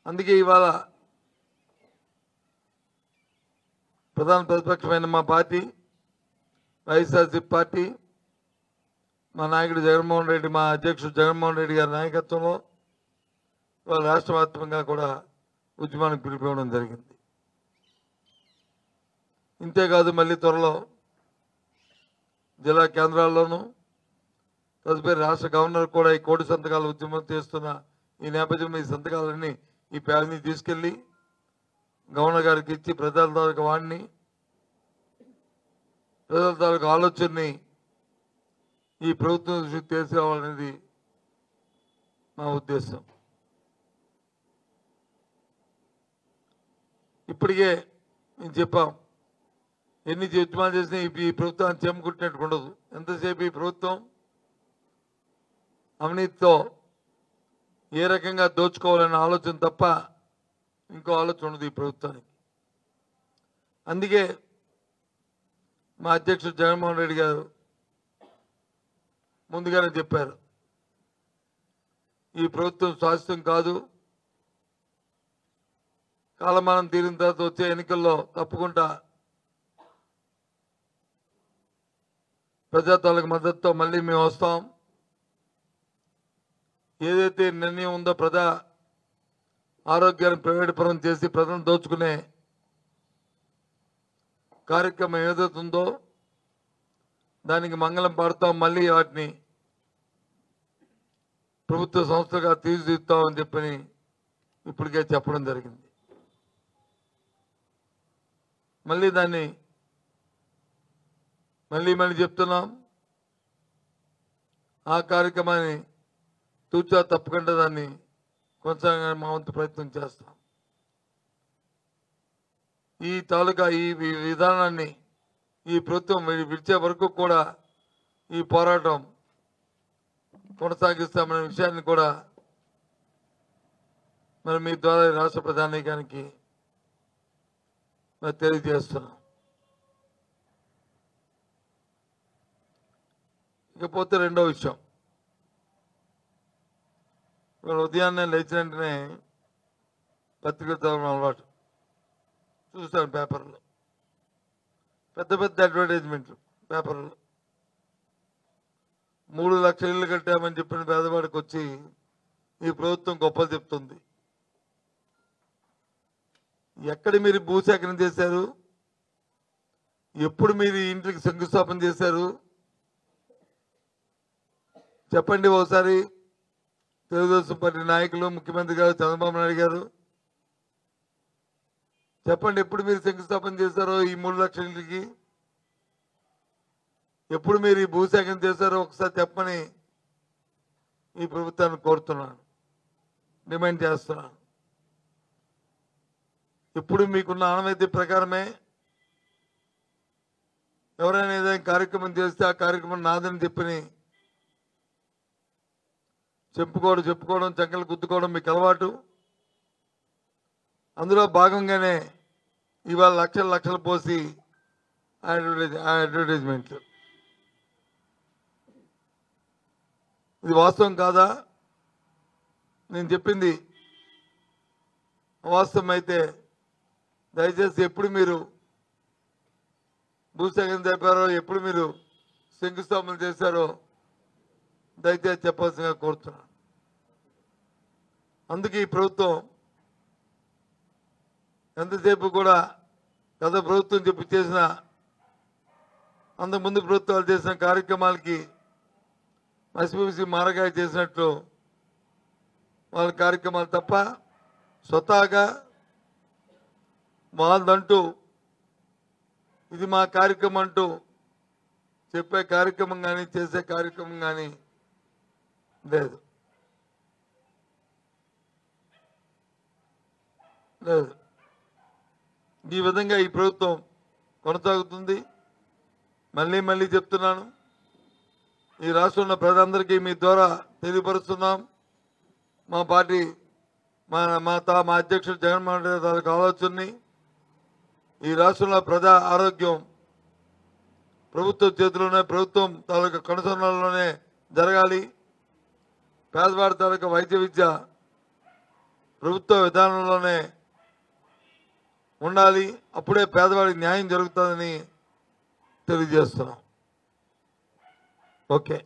అందుకే ఇవాళ ప్రధాన ప్రతిపక్షమైన మా పార్టీ వైఎస్ఆర్సీపీ పార్టీ మా నాయకుడు జగన్మోహన్ రెడ్డి, మా అధ్యక్షుడు జగన్మోహన్ రెడ్డి గారి నాయకత్వంలో ఇవాళ రాష్ట్ర వ్యాప్తంగా కూడా ఉద్యమానికి పిలిపివ్వడం జరిగింది. ఇంతేకాదు మళ్ళీ త్వరలో జిల్లా కేంద్రాల్లోనూ తదుపరి రాష్ట్ర గవర్నర్ కూడా ఈ కోటి సంతకాల ఉద్యమం చేస్తున్న ఈ నేపథ్యంలో ఈ సంతకాలన్నీ ఈ ప్యాడ్ని తీసుకెళ్లి గవర్నర్ గారికి ఇచ్చి ప్రజల తాలూకు వాడిని ప్రజల తాలూకు ఆలోచనని ఈ ప్రభుత్వం దృష్టికి తీసుకురావాలనేది మా ఉద్దేశం. ఇప్పటికే నేను చెప్పాం, ఎన్ని ఉద్యమాలు చేసినా ఈ ప్రభుత్వాన్ని చెమ్ముకుంటున్నట్టు ఉండదు. ఎంతసేపు ఈ ప్రభుత్వం అవినీతితో ఏ రకంగా దోచుకోవాలనే ఆలోచన తప్ప ఇంకో ఆలోచన ఉండదు ఈ ప్రభుత్వానికి. అందుకే మా అధ్యక్షుడు జగన్మోహన్ రెడ్డి గారు ముందుగానే చెప్పారు, ఈ ప్రభుత్వం శాశ్వతం కాదు, కాలమానం తీరిన తర్వాత వచ్చే ఎన్నికల్లో తప్పకుండా ప్రజాతాలకు మద్దతుతో మళ్ళీ మేము వస్తాం. ఏదైతే నిర్ణయం ఉందో ప్రజా ఆరోగ్యాన్ని ప్రైవేట్ పరం చేసి ప్రజలను దోచుకునే కార్యక్రమం ఏదైతే ఉందో దానికి మంగళం పాడుతాం, మళ్ళీ వాటిని ప్రభుత్వ సంస్థలుగా తీర్చిదిద్దుతామని చెప్పని ఇప్పటికే చెప్పడం జరిగింది. మళ్ళీ దాన్ని మళ్ళీ చెప్తున్నాం, ఆ కార్యక్రమాన్ని తూచా తప్పకుండా దాన్ని కొనసాగడానికి మా వంతు ప్రయత్నం చేస్తాం. ఈ తాలూకా ఈ విధానాన్ని ఈ ప్రభుత్వం విడిచే వరకు కూడా ఈ పోరాటం కొనసాగిస్తామనే విషయాన్ని కూడా మరి మీ ద్వారా రాష్ట్ర ప్రధానికానికి మరి తెలియజేస్తున్నాం. ఇకపోతే రెండో విషయం, ఉదయాన్నే లేచిన వెంటనే పత్రికలు చదవడం అలవాటు. చూస్తాను పేపర్లో పెద్ద అడ్వర్టైజ్మెంట్లు పేపర్లో 3 లక్షల ఇళ్ళు కట్టామని చెప్పిన పేదవాడికి వచ్చి ఈ ప్రభుత్వం గొప్పలు చెప్తుంది. ఎక్కడ మీరు భూసేకరణ చేశారు? ఎప్పుడు మీరు ఇంటికి శంకుస్థాపన చేశారు? చెప్పండి ఒకసారి. తెలుగుదేశం పార్టీ నాయకులు, ముఖ్యమంత్రి గారు చంద్రబాబు నాయుడు గారు చెప్పండి, ఎప్పుడు మీరు శంకుస్థాపన చేశారో ఈ 3 లక్షల ఇంటికి? ఎప్పుడు మీరు ఈ భూసేకరణ చేశారో ఒకసారి చెప్పని ఈ ప్రభుత్వాన్ని కోరుతున్నాను, డిమాండ్ చేస్తున్నాను. ఇప్పుడు మీకున్న ఆనవాయితీ ప్రకారమే ఎవరైనా ఏదైనా కార్యక్రమం చేస్తే ఆ కార్యక్రమం నాదని చెప్పని చెప్పుకోవడం చంకలు గుద్దుకోవడం మీకు అలవాటు. అందులో భాగంగానే ఇవాళ లక్షలు పోసి అడ్వర్టైజ్మెంట్లు. ఇది వాస్తవం కాదా? నేను చెప్పింది వాస్తవం అయితే దయచేసి ఎప్పుడు మీరు భూసేకరణ చెప్పారో, ఎప్పుడు మీరు శంకుస్థాపన చేశారో దయచేసి చెప్పాల్సిందిగా కోరుతున్నాను. అందుకే ఈ ప్రభుత్వం ఎంతసేపు కూడా గత ప్రభుత్వం చెప్పి చేసిన, అంతకుముందు ప్రభుత్వాలు చేసిన కార్యక్రమాలకి మసిపూసి మారగాయ చేసినట్లు వాళ్ళ కార్యక్రమాలు తప్ప స్వతహాగా వాళ్ళదంటూ ఇది మా కార్యక్రమం అంటూ చెప్పే కార్యక్రమం కానీ చేసే కార్యక్రమం కానీ లేదు. ఈ విధంగా ఈ ప్రభుత్వం కొనసాగుతుంది. మళ్ళీ చెప్తున్నాను, ఈ రాష్ట్రంలో ప్రజలందరికీ మీ ద్వారా తెలియపరుస్తున్నాం. మా పార్టీ మా అధ్యక్షుడు జగన్మోహన్ రెడ్డి తాలూకు ఆలోచనని ఈ రాష్ట్రంలో ప్రజా ఆరోగ్యం ప్రభుత్వ చేతిలోనే, ప్రభుత్వం తాలూకు కనుసరణలోనే జరగాలి. పేదవాడి తాలూకు వైద్య విద్య ప్రభుత్వ విధానంలోనే ఉండాలి. అప్పుడే పేదవాడికి న్యాయం జరుగుతుందని తెలియజేస్తున్నాం. ఓకే.